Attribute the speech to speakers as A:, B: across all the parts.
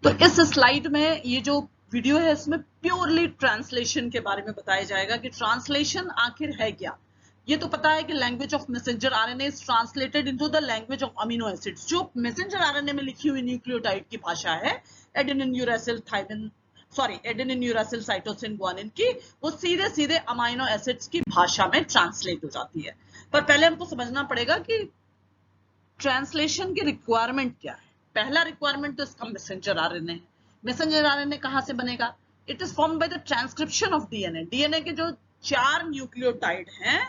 A: तो इस स्लाइड में ये जो वीडियो है इसमें प्योरली ट्रांसलेशन के बारे में बताया जाएगा कि ट्रांसलेशन आखिर है क्या। ये तो पता है कि language of messenger RNA is translated into the language of amino acids. जो मैसेंजर आरएनए में लिखी हुई न्यूक्लियोटाइड की भाषा है adenine uracil thymine adenine uracil cytosine guanine की, वो सीधे सीधे अमीनो एसिड्स की भाषा में ट्रांसलेट हो जाती है। पर पहले हमको समझना पड़ेगा कि ट्रांसलेशन की रिक्वायरमेंट क्या है। पहला रिक्वायरमेंट तो इसका मैसेंजर आरएनए है। मैसेंजर आरएनए कहां से बनेगा? It is formed by the transcription of DNA. DNA के जो 4 न्यूक्लियोटाइड हैं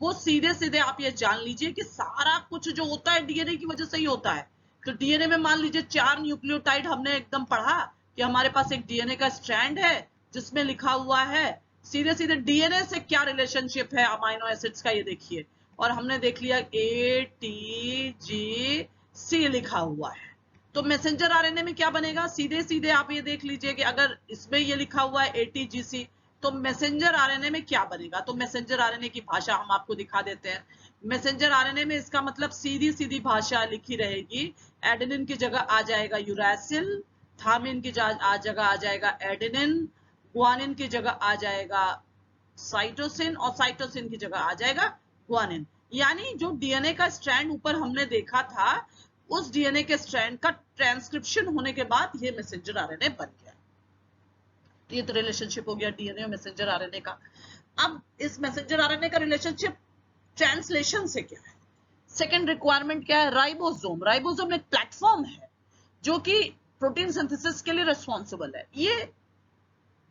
A: वो सीधे सीधे आप ये जान लीजिए कि सारा कुछ जो होता है डीएनए की वजह से ही होता है। तो डीएनए में मान लीजिए 4 न्यूक्लियोटाइड हमने एकदम पढ़ा कि हमारे पास एक डीएनए का स्ट्रैंड है जिसमें लिखा हुआ है सीधे सीधे डीएनए से क्या रिलेशनशिप है अमीनो एसिड्स का, ये देखिए। और हमने देख लिया ATGC लिखा हुआ है। तो मैसेंजर आरएनए में क्या बनेगा? सीधे सीधे आप ये देख लीजिए कि अगर इसमें ये लिखा हुआ है ATGC तो मैसेंजर आरएनए में क्या बनेगा? तो मैसेंजर आरएनए की भाषा हम आपको दिखा देते हैं। मैसेंजर आरएनए में इसका मतलब सीधी सीधी भाषा लिखी रहेगी। एडेनिन की जगह आ जाएगा यूरासिल, थामिन की जगह आ जाएगा एडेनिन, ग्वानिन की जगह आ जाएगा साइटोसिन और साइटोसिन की जगह आ जाएगा ग्वानिन। यानी जो डीएनए का स्ट्रैंड ऊपर हमने देखा था उस डीएनए के स्ट्रैंड का ट्रांसक्रिप्शन होने के बाद ये मैसेंजर आरएनए बन गया। तो ये तो रिलेशनशिप हो गया डीएनए और मैसेंजर आरएनए का। अब इस मैसेंजर आरएनए का रिलेशनशिप ट्रांसलेशन से क्या है? सेकेंड रिक्वायरमेंट क्या है? राइबोसोम। राइबोसोम एक प्लेटफॉर्म है जो कि प्रोटीन सिंथेसिस के लिए रिस्पॉन्सिबल है। ये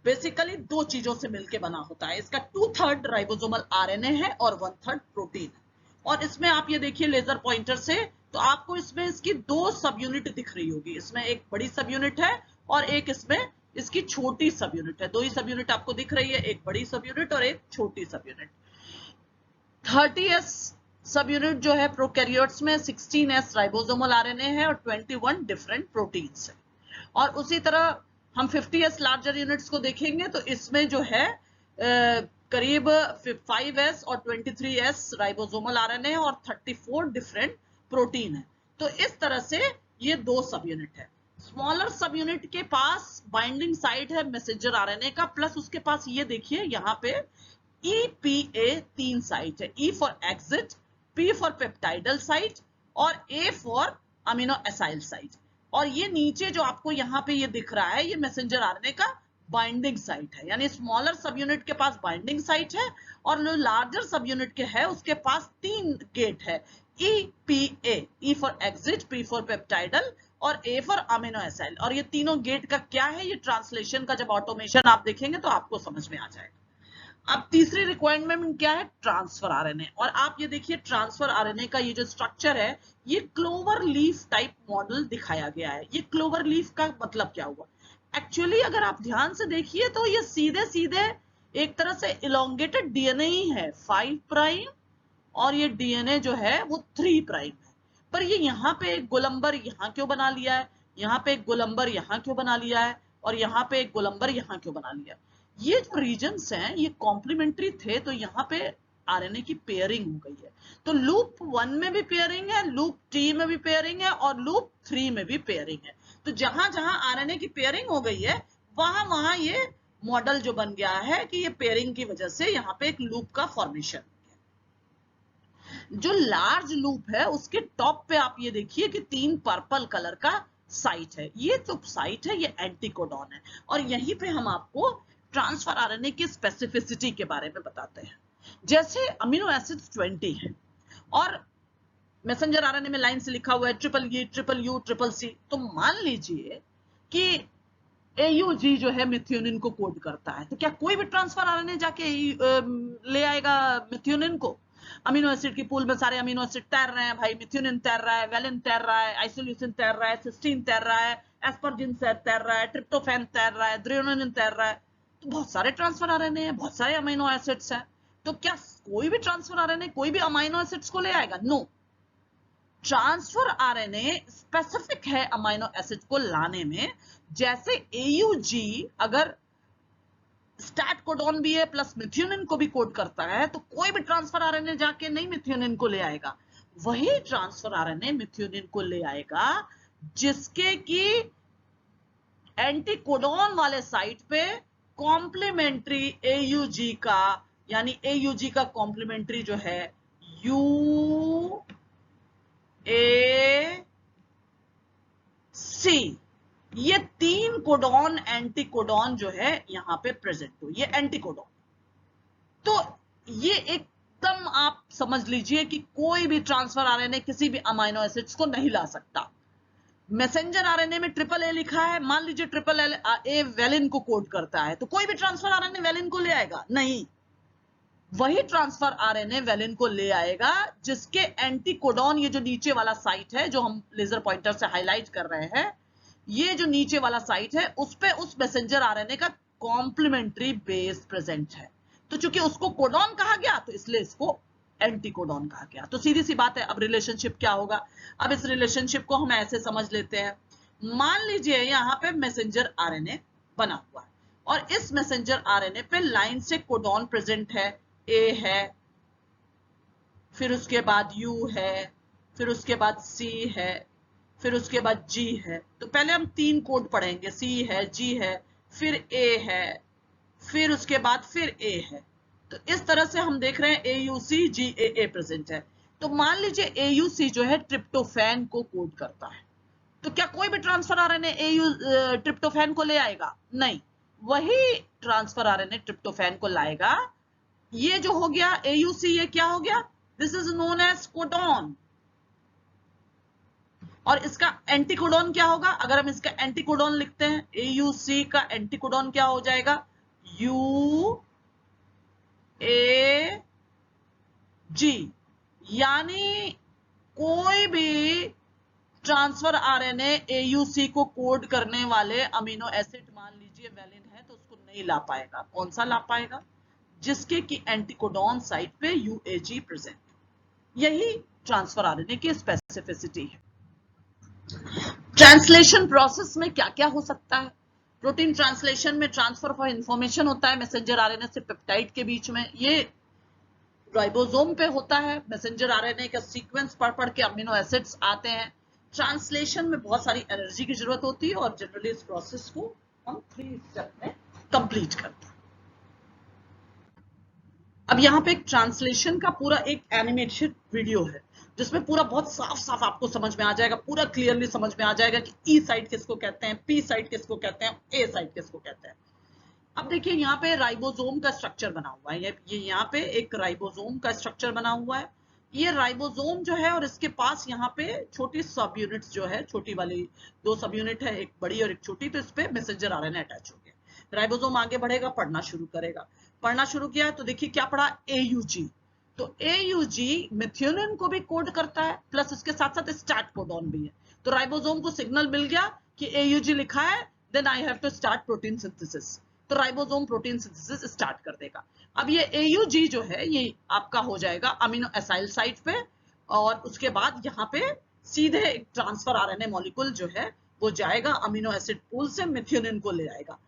A: बेसिकली 2 चीजों से मिलकर बना होता है। इसका 2/3 राइबोसोमल आरएनए है और 1/3 प्रोटीन है। और इसमें आप ये देखिए लेजर पॉइंटर से तो आपको इसमें इसकी 2 सब यूनिट दिख रही होगी। इसमें एक बड़ी सब यूनिट है और एक इसमें इसकी छोटी सब यूनिट है। 2 ही सब यूनिट आपको दिख रही है, एक बड़ी सब यूनिट और एक छोटी सब यूनिट। 30S सब यूनिट जो है प्रोकैरियोट्स में, 16S राइबोसोमल आरएनए है और 21 डिफरेंट प्रोटीन्स है। और उसी तरह हम 50S लार्जर यूनिट्स को देखेंगे तो इसमें जो है करीब 5S और 23S राइबोसोमल आरएनए और 34 डिफरेंट प्रोटीन है। तो इस तरह से ये 2 सब यूनिट है। स्मॉलर सब यूनिट के पास बाइंडिंग साइट है मैसेंजर आरएनए का, प्लस उसके पास ये देखिए यहाँ पे EPA 3 साइट है। E for exit, P for peptidyl site और A for amino acyl site. और ये नीचे जो आपको यहाँ पे ये दिख रहा है ये मैसेंजर आरएनए का बाइंडिंग साइट है। यानी स्मॉलर सब यूनिट के पास बाइंडिंग साइट है और जो लार्जर सब यूनिट के है उसके पास 3 गेट है। EPA, E for exit, P for peptidyl और A फॉर अमीनो एसाइल। और ये तीनों गेट का क्या है, ये ट्रांसलेशन का जब ऑटोमेशन आप देखेंगे तो आपको समझ में आ जाएगा। अब तीसरी रिक्वायरमेंट क्या है? Transfer RNA. और आप ये देखिए ट्रांसफर आरएनए का ये जो स्ट्रक्चर है ये क्लोवर लीफ टाइप मॉडल दिखाया गया है। ये क्लोवर लीफ का मतलब क्या हुआ? एक्चुअली अगर आप ध्यान से देखिए तो ये सीधे सीधे एक तरह से इलोंगेटेड डीएनए ही है, 5 प्राइम और ये डीएनए जो है वो 3 प्राइम है। पर ये यहाँ पे एक गोलंबर यहाँ क्यों बना लिया है, यहाँ पे एक गोलंबर यहाँ क्यों बना लिया है और यहाँ पे एक गोलंबर यहाँ क्यों बना लिया है? ये जो रीजन्स हैं ये कॉम्प्लीमेंट्री थे तो यहाँ पे आरएनए की पेयरिंग हो गई है। तो लूप 1 में भी पेयरिंग है, लूप 3 में भी पेयरिंग है और लूप 3 में भी पेयरिंग है। तो जहां जहां आरएनए की पेयरिंग हो गई है वहां वहां ये मॉडल जो बन गया है कि ये पेयरिंग की वजह से यहाँ पे एक लूप का फॉर्मेशन। जो लार्ज लूप है उसके टॉप पे आप ये देखिए कि 3 पर्पल कलर का साइट है। ये जो साइट है ये एंटीकोडॉन है और यहीं पे हम आपको ट्रांसफर आरएनए की स्पेसिफिसिटी के बारे में बताते हैं। जैसे अमीनो एसिड्स 20 है और मैसेंजर आरएनए में लाइन से लिखा हुआ है triple E, triple U, triple C। तो मान लीजिए कि AUG जो है मिथ्योनिन को कोड करता है, तो क्या कोई भी ट्रांसफर आरएनए जाके ले आएगा मिथ्योनिन को? अमीनो एसिड की पूल में सारे अमीनो एसिड तैर रहे हैं भाई, मिथ्योनिन तैर रहा है, वेलिन तैर रहा है, आइसोल्यूसिन तैर रहा है, सिस्टीन तैर रहा है, एस्पर्जिन तैर रहा है, ट्रिप्टोफैन तैर रहा है, थ्रेओनिन तैर रहा है। तो बहुत सारे ट्रांसफर आरएनए हैं, बहुत सारे अमीनो एसिड्स हैं। तो क्या कोई भी ट्रांसफर आरएनए कोई भी अमीनो एसिड्स को ले आएगा? नो। ट्रांसफर आरएनए स्पेसिफिक है अमीनो एसिड को लाने में। जैसे AUG अगर स्टैट कोडॉन भी है प्लस मिथ्योनिन को भी कोड करता है तो कोई भी ट्रांसफर आरएनए जाके नहीं मिथ्योनिन को ले आएगा, वही ट्रांसफर आरएनए मिथ्योनिन को ले आएगा जिसके की एंटीकोडॉन वाले साइट पे कॉम्प्लीमेंट्री AUG का, यानी AUG का कॉम्प्लीमेंट्री जो है UAC, ये 3 कोडॉन एंटीकोडॉन जो है यहां पे प्रेजेंट हो, ये एंटीकोडॉन। तो ये एकदम आप समझ लीजिए कि कोई भी ट्रांसफर आरएनए किसी भी अमाइनो एसिड्स को नहीं ला सकता। मैसेंजर आरएनए में ट्रिपल ए लिखा है, मान लीजिए ट्रिपल ए वेलिन को कोड करता है, तो कोई भी ट्रांसफर आरएनए वेलिन को ले आएगा? नहीं, वही ट्रांसफर आरएनए वेलिन को ले आएगा जिसके एंटीकोडॉन, ये जो नीचे वाला साइट है जो हम लेजर पॉइंटर से हाईलाइट कर रहे हैं, ये जो नीचे वाला साइट है उस पे उस मैसेंजर आरएनए का कॉम्प्लीमेंट्री बेस प्रेजेंट है। तो चूंकि उसको कोडॉन कहा गया तो इसलिए इसको एंटीकोडॉन कहा गया। तो सीधी सी बात है, अब रिलेशनशिप क्या होगा? अब इस रिलेशनशिप को हम ऐसे समझ लेते हैं, मान लीजिए यहां पे मैसेंजर आरएनए बना हुआ है और इस मैसेंजर आरएनए पे लाइन से कोडॉन प्रेजेंट है, ए है, फिर उसके बाद यू है, फिर उसके बाद सी है, फिर उसके बाद जी है। तो पहले हम 3 कोड पढ़ेंगे, सी है, जी है, फिर ए है, फिर उसके बाद फिर ए है। तो इस तरह से हम देख रहे हैं AUC GAA प्रेजेंट है। तो मान लीजिए AUC जो है ट्रिप्टोफैन को कोड करता है, तो क्या कोई भी ट्रांसफर आरएनए ट्रिप्टोफैन को ले आएगा? नहीं, वही ट्रांसफर आरएनए ट्रिप्टोफैन को लाएगा। ये जो हो गया AUC, ये क्या हो गया? This is known as codon. और इसका एंटीकोडॉन क्या होगा? अगर हम इसका एंटीकोडॉन लिखते हैं, AUC का एंटीकोडॉन क्या हो जाएगा? UAG। यानी कोई भी ट्रांसफर आरएनए AUC को कोड करने वाले अमीनो एसिड मान लीजिए वेलिन है तो उसको नहीं ला पाएगा। कौन सा ला पाएगा? जिसके की एंटीकोडॉन साइट पे UAG प्रेजेंट। यही ट्रांसफर आरएनए की स्पेसिफिसिटी है। ट्रांसलेशन प्रोसेस में क्या क्या हो सकता है? प्रोटीन ट्रांसलेशन में ट्रांसफर ऑफ इंफॉर्मेशन होता है मैसेंजर आरएनए से पेप्टाइड के बीच में, ये राइबोसोम पे होता है। मैसेंजर आरएनए का सीक्वेंस पढ़ के अमीनो एसिड्स आते हैं। ट्रांसलेशन में बहुत सारी एनर्जी की जरूरत होती है और जनरली इस प्रोसेस को हम 3 स्टेप में कंप्लीट करते हैं। अब यहाँ पे एक ट्रांसलेशन का पूरा एक एनिमेटेड वीडियो है जिसमें पूरा बहुत साफ साफ आपको समझ में आ जाएगा, पूरा क्लियरली समझ में आ जाएगा कि ई साइट किसको कहते हैं, पी साइट किसको कहते हैं, ए साइट किसको कहते हैं। अब देखिए यहाँ पे राइबोसोम का स्ट्रक्चर बना हुआ है, ये यहाँ पे एक राइबोसोम का स्ट्रक्चर बना हुआ है। ये राइबोसोम जो है और इसके पास यहाँ पे छोटी सब यूनिट्स जो है, छोटी वाली 2 सब यूनिट है, एक बड़ी और एक छोटी, तो इस पे मैसेंजर आरएनए अटैच हो गया। राइबोसोम आगे बढ़ेगा, पढ़ना शुरू करेगा। पढ़ना शुरू किया तो देखिए क्या पढ़ा? AUG। तो AUG मेथियोनिन को भी कोड करता है, प्लस इसके साथ साथ स्टार्ट कोडॉन भी है। तो राइबोसोम को सिग्नल मिल गया कि AUG लिखा है, then I have to start protein synthesis. तो राइबोसोम प्रोटीन सिंथेसिस स्टार्ट कर देगा। अब ये AUG जो है ये आपका हो जाएगा अमीनो एसाइल साइट पे, और उसके बाद यहाँ पे सीधे एक ट्रांसफर आरएनए मॉलिक्यूल जो है वो जाएगा अमीनो एसिड पूल से मेथियोनिन को ले आएगा।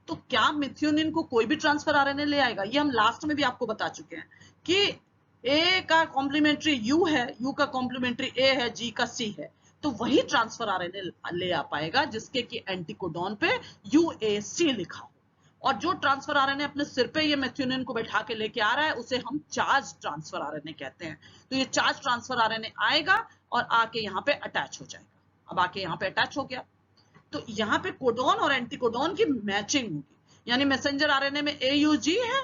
A: तो क्या मेथियोनिन को कोई भी ट्रांसफर आरएनए ले आएगा? ये हम लास्ट में भी आपको बता चुके हैं कि A का कॉम्प्लीमेंट्री U है, U का कॉम्प्लीमेंट्री A है, G का C है। तो वही ट्रांसफर आरएनए ले आ पाएगा जिसके की एंटीकोडॉन पे UAC लिखा हो। और जो ट्रांसफर आरएनए अपने सिर पे ये मेथियोनिन को बैठा के लेके आ रहा है उसे हम चार्ज ट्रांसफर आरएनए कहते हैं। तो ये चार्ज ट्रांसफर आरएनए आएगा और आके यहाँ पे अटैच हो जाएगा। अब आके यहाँ पे अटैच हो गया तो यहाँ पे कोडॉन और एंटीकोडॉन की मैचिंग होगी, यानी मैसेंजर आरएनए में AUG है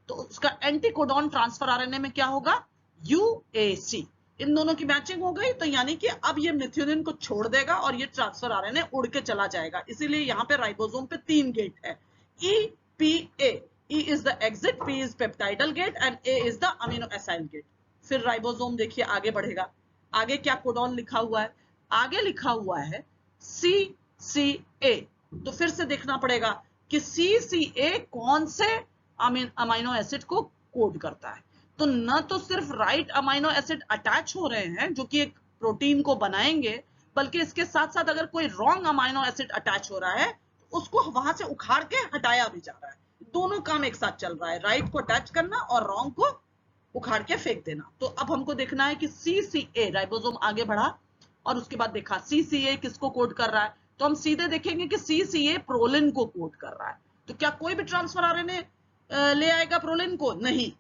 A: तो उसका एंटीकोडॉन ट्रांसफर आरएनए में क्या होगा? UAC। इन दोनों की मैचिंग हो गई तो यानी कि अब ये मेथियोनिन को छोड़ देगा और ये ट्रांसफर आरएनए उड़ के चला जाएगा। इसीलिए यहाँ पे राइबोसोम पे 3 गेट है, EPA। E is the exit, P is peptidal gate and A is the amino acyl gate। फिर राइबोसोम देखिए आगे बढ़ेगा। आगे क्या कोडॉन लिखा हुआ है? आगे लिखा हुआ है CCA। तो फिर से देखना पड़ेगा कि CCA कौन से अमीनो एसिड को कोड करता है। तो न तो सिर्फ राइट अमीनो एसिड अटैच हो रहे हैं जो कि एक प्रोटीन को बनाएंगे, बल्कि इसके साथ साथ अगर कोई रॉन्ग अमीनो एसिड अटैच हो रहा है तो उसको वहां से उखाड़ के हटाया भी जा रहा है। दोनों काम एक साथ चल रहा है, राइट को अटैच करना और रॉन्ग को उखाड़ के फेंक देना। तो अब हमको देखना है कि CCA, राइबोसोम आगे बढ़ा और उसके बाद देखा CCA किसको कोड कर रहा है, तो हम सीधे देखेंगे कि CCA प्रोलिन को कोड कर रहा है। तो क्या कोई भी ट्रांसफर आरएनए ले आएगा प्रोलिन को? नहीं,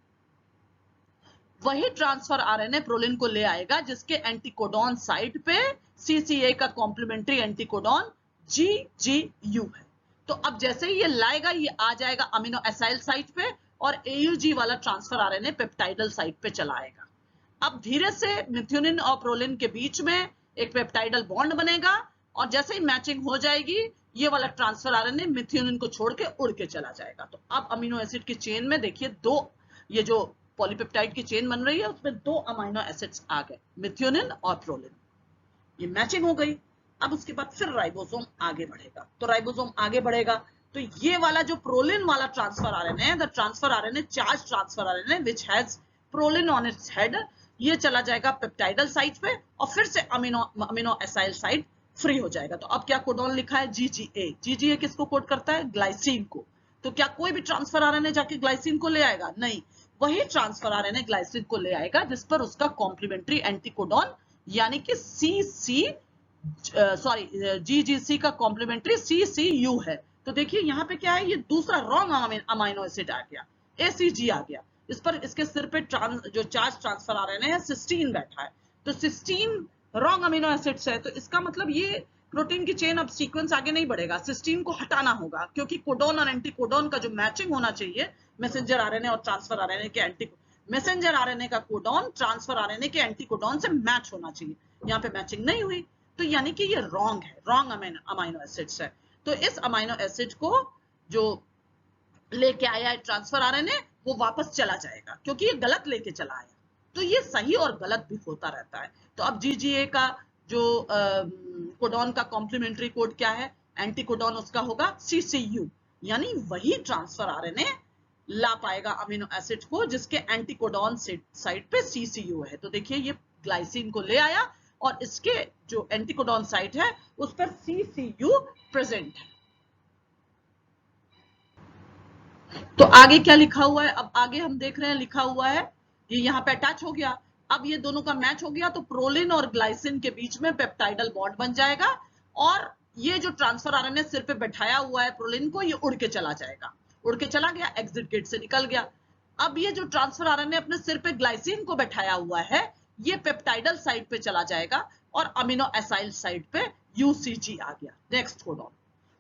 A: वही ट्रांसफर आरएनए प्रोलिन को ले आएगा जिसके एंटीकोडॉन साइट पे CCA का कॉम्प्लीमेंट्री एंटीकोडॉन GGU है। तो अब जैसे ही ये लाएगा, ये आ जाएगा अमीनो एसाइल साइट पे और AUG वाला ट्रांसफर आरएनए पेप्टाइडल साइट पे चला आएगा। अब धीरे से मिथ्योनिन और प्रोलिन के बीच में एक पेप्टाइडल बॉन्ड बनेगा और जैसे ही मैचिंग हो जाएगी, ये वाला ट्रांसफर आरएनए मिथ्योनिन को छोड़ के उड़ के चला जाएगा। तो अब अमीनो एसिड की चेन में देखिए दो, ये जो पॉलीपेप्टाइड की चेन बन रही है उसमें दो अमीनो एसिड्स आ गए, मिथ्योनिन और प्रोलिन। ये मैचिंग हो गई। अब उसके बाद फिर राइबोसोम आगे बढ़ेगा। तो राइबोसोम आगे बढ़ेगा तो ये वाला जो प्रोलिन वाला ट्रांसफर आरएनए है, the transfer RNA charge transfer RNA which has proline on its head, ये चला जाएगा पेप्टाइडल साइट पे और फिर से अमीनो एसाइल साइट फ्री हो जाएगा। तो अब क्या कोडॉन लिखा है? GGA। GGA किसको कोड करता है? ग्लाइसिन को। तो क्या कोई भी ट्रांसफर आरएनए जाके ग्लाइसिन को ले आएगा? नहीं, वही ट्रांसफर आरएनए ग्लाइसिन को ले आएगा जिस पर उसका कॉम्प्लीमेंट्री एंटीकोडॉन यानी कि GGC का कॉम्प्लीमेंट्री CCU है। तो देखिए यहाँ पे क्या है, ये दूसरा रॉन्ग अमाइनो एसिड आ गया, ACG आ गया। इस पर इसके सिर पे जो चार्ज ट्रांसफर आरएनए है सिस्टीन बैठा है। तो सिस्टीन रॉन्ग अमीनो एसिड्स है। तो इसका मतलब ये प्रोटीन की चेन अब सीक्वेंस आगे नहीं बढ़ेगा, सिस्टीन को हटाना होगा क्योंकि कोडॉन और एंटीकोडॉन का जो मैचिंग होना चाहिए मैसेंजर आरएनए और ट्रांसफर आरएनए के मैसेंजर आरएनए का कोडॉन ट्रांसफर आरएनए के एंटीकोडॉन से मैच होना चाहिए। यहाँ पे मैचिंग नहीं हुई, तो यानी कि ये रॉन्ग है, रॉन्ग अमाइनो एसिड्स है। तो इस अमाइनो एसिड को जो लेके आया है ट्रांसफर आरएनए वो वापस चला जाएगा क्योंकि ये गलत लेके चला आया। तो ये सही और गलत भी होता रहता है। तो अब GGA का जो कोडॉन का कॉम्प्लीमेंट्री कोड क्या है? एंटीकोडॉन उसका होगा CCU, यानी वही ट्रांसफर आरएनए ला पाएगा अमीनो एसिड को जिसके एंटीकोडॉन साइट पे CCU है। तो देखिए ये ग्लाइसिन को ले आया और इसके जो एंटीकोडॉन साइट है उस पर CCU प्रेजेंट है। तो आगे क्या लिखा हुआ है? अब आगे हम देख रहे हैं लिखा हुआ है ये यहाँ पे अटैच हो गया। अब ये दोनों का मैच हो गया तो प्रोलिन और ग्लाइसिन के बीच में पेप्टाइडल बॉन्ड बन जाएगा और ये जो ट्रांसफर आरएनए सिर पे बैठाया हुआ है प्रोलिन को, ये उड़ के चला जाएगा। उड़ के चला गया, एग्जिट गेट से निकल गया। अब ये जो ट्रांसफर आरएनए अपने सिर पे ग्लाइसिन को बैठाया हुआ है, ये पेप्टाइडल साइट पे चला जाएगा और अमीनो एसाइल साइट पे UCG आ गया, नेक्स्ट कोडॉन।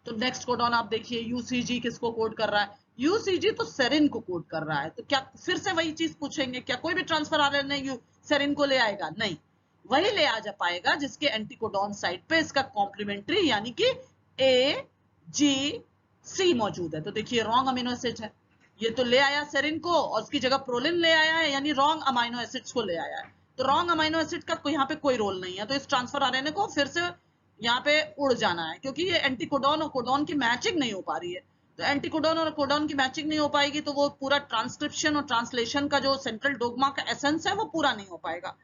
A: तो नेक्स्ट कोडॉन आप देखिए UCG किसको कोड कर रहा है? UCG तो सेरिन को कोड कर रहा है। तो क्या फिर से वही चीज पूछेंगे, क्या कोई भी ट्रांसफर आरएनए सेरिन को ले आएगा? नहीं, वही ले आ जा पाएगा जिसके एंटीकोडॉन साइट पे इसका कॉम्प्लीमेंट्री यानी कि AGC मौजूद है। तो देखिए रॉन्ग अमीनो एसिड है, ये तो ले आया सेरिन को और उसकी जगह प्रोलिन ले आया है, यानी रॉन्ग अमीनो एसिड्स को ले आया है। तो रॉन्ग अमीनो एसिड का यहाँ पे कोई रोल नहीं है। तो इस ट्रांसफर आरएनए को फिर से यहाँ पे उड़ जाना है क्योंकि ये एंटीकोडॉन और कोडॉन की मैचिंग नहीं हो पा रही है। तो एंटीकोडॉन और कोडॉन की मैचिंग नहीं हो पाएगी तो वो पूरा ट्रांसक्रिप्शन और ट्रांसलेशन का जो सेंट्रल डोग्मा का एसेंस है वो पूरा नहीं हो पाएगा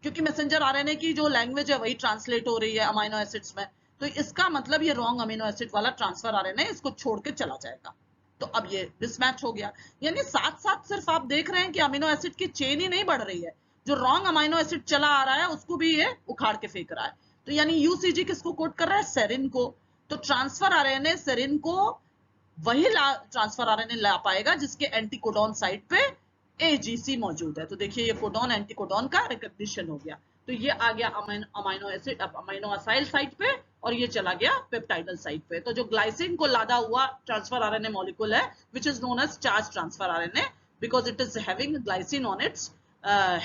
A: क्योंकि मैसेंजर आरएनए की जो लैंग्वेज है वही ट्रांसलेट हो रही है अमीनो एसिड्स में। तो इसका मतलब ये रॉन्ग अमीनो एसिड वाला ट्रांसफर आरएनए इसको छोड़ के चला जाएगा। तो अब ये मिसमैच हो गया, यानी साथ साथ सिर्फ आप देख रहे हैं कि अमीनो एसिड की चेन ही नहीं बढ़ रही है, जो रॉन्ग अमीनो एसिड चला आ रहा है उसको भी ये उखाड़ के फेंक रहा है। तो यानी UCG किसको कोड कर रहा है? सेरिन को। तो ट्रांसफर आरएनए सेरिन को वही ट्रांसफर आरएनए ला पाएगा जिसके एंटीकोडॉन साइट पे AGC मौजूद है। तो देखिए ये कोडॉन एंटीकोडॉन का रिकॉग्निशन हो गया। तो ये आ गया amino acid amino acyl site पे और ये चला गया पेप्टाइडल साइट पे। तो जो ग्लाइसिन को लादा हुआ ट्रांसफर आरएनए मॉलिक्यूल है which is known as charge transfer RNA because it is having glycine on its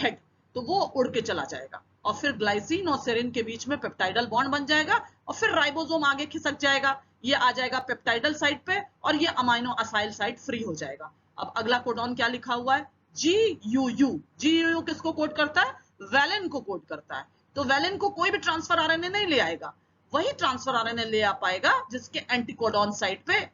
A: head, तो वो उड़ के चला जाएगा और फिर ग्लाइसिन और सेरिन के बीच में पेप्टाइडल बॉन्ड बन जाएगा और फिर राइबोसोम आगे खिसक जाएगा, ये आ जाएगा पेप्टाइडल साइट पे और ये अमीनो एसाइल साइट फ्री हो जाएगा। अब अगला कोडॉन क्या लिखा हुआ है? GUU। GUU किसको कोड करता है? वैलिन को कोड करता है। तो वैलिन को कोई भी ट्रांसफर आरएनए नहीं ले आएगा, वही ट्रांसफर आरएनए ले आ पाएगा जिसके एंटीकोडॉन साइट पे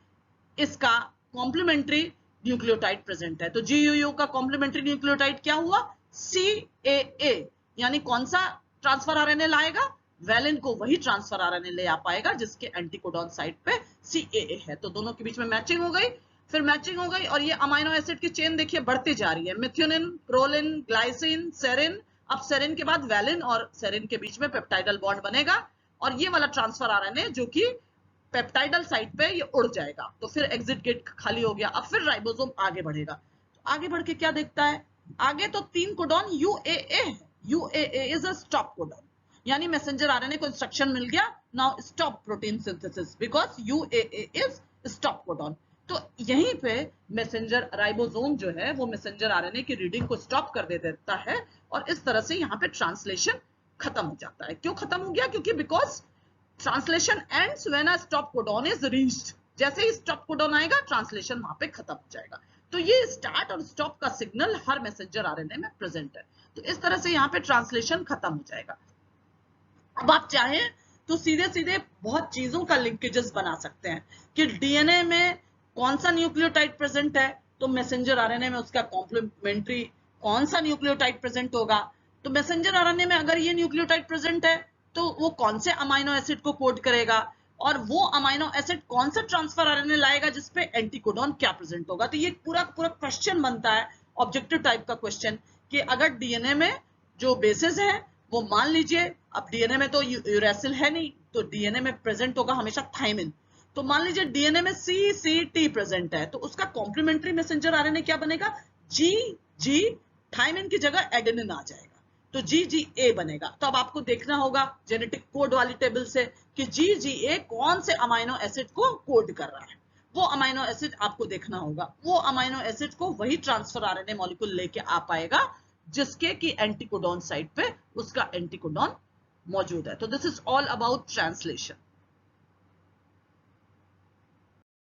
A: इसका कॉम्प्लीमेंट्री न्यूक्लियोटाइड प्रेजेंट है। तो GUU का कॉम्प्लीमेंट्री न्यूक्लियोटाइड क्या हुआ? CAA, यानी कौन सा ट्रांसफर आरएनए लाएगा? वैलिन को वही ट्रांसफर आरएनए ले आ पाएगा जिसके एंटीकोडॉन साइट पे CAA है। तो दोनों के बीच में मैचिंग हो गई, फिर मैचिंग हो गई और ये अमीनो एसिड की चेन देखिए बढ़ती जा रही है, मिथ्योनिन, प्रोलिन, ग्लाइसिन, सेरिन। अब सेरिन के बाद वैलिन और सेरिन के बीच में पेप्टाइडल बॉन्ड बनेगा और ये वाला ट्रांसफर आरएनए जो कि पेप्टाइडल साइड पे ये उड़ जाएगा, तो फिर एग्जिट गेट खाली हो गया। अब फिर राइबोसोम आगे बढ़ेगा, तो आगे बढ़ के क्या देखता है, आगे तो 3 कोडॉन UAA है, UAA is a stop codon, यानी मैसेंजर आरएनए को इंस्ट्रक्शन मिल गया, now stop protein synthesis because UAA is stop codon. तो यहीं पे मैसेंजर राइबोसोम जो है वो मैसेंजर आरएनए की रीडिंग को स्टॉप कर देता है, और इस तरह से यहाँ पे ट्रांसलेशन खत्म हो जाता है। क्यों खत्म हो गया, क्योंकि because translation ends when a stop codon is reached, जैसे ही स्टॉप कोडॉन आएगा ट्रांसलेशन वहां पे खत्म हो जाएगा। तो ये स्टार्ट और स्टॉप का सिग्नल हर मैसेंजर आरएनए में प्रेजेंट है, तो इस तरह से यहाँ पे ट्रांसलेशन खत्म हो जाएगा। अब आप चाहें तो सीधे सीधे बहुत चीजों का लिंकेजेस बना सकते हैं कि डीएनए में कौन सा न्यूक्लियोटाइड प्रेजेंट है, तो मैसेंजर आरएनए में उसका कॉम्प्लीमेंट्री कौन सा न्यूक्लियोटाइड प्रेजेंट होगा, तो मैसेंजर आरएनए में अगर ये न्यूक्लियोटाइड प्रेजेंट है तो वो कौन से अमाइनो एसिड को कोड करेगा, और वो अमाइनो एसिड कौन सा ट्रांसफर आरएनए लाएगा जिसपे एंटीकोडॉन क्या प्रेजेंट होगा। तो ये पूरा क्वेश्चन बनता है, ऑब्जेक्टिव टाइप का क्वेश्चन, कि अगर डीएनए में जो बेसिस है वो मान लीजिए, अब डीएनए में तो यूरेसिल है नहीं, तो डीएनए में प्रेजेंट होगा हमेशा थाइमिन, तो मान लीजिए डीएनए में CCT प्रेजेंट है, तो उसका कॉम्प्लीमेंट्री मैसेंजर आरएनए क्या बनेगा, GG, थाइमिन की जगह एडेनिन आ जाएगा, तो GGA बनेगा। तो अब आपको देखना होगा जेनेटिक कोड वाली टेबल से कि GGA कौन से अमाइनो एसिड को कोड कर रहा है, वो अमाइनो एसिड आपको देखना होगा। वो अमाइनो एसिड को वही ट्रांसफर आरएनए मॉलिक्यूल लेके आ पाएगा जिसके कि एंटीकोडॉन साइड पे उसका एंटीकोडॉन मौजूद है। तो this is all about translation.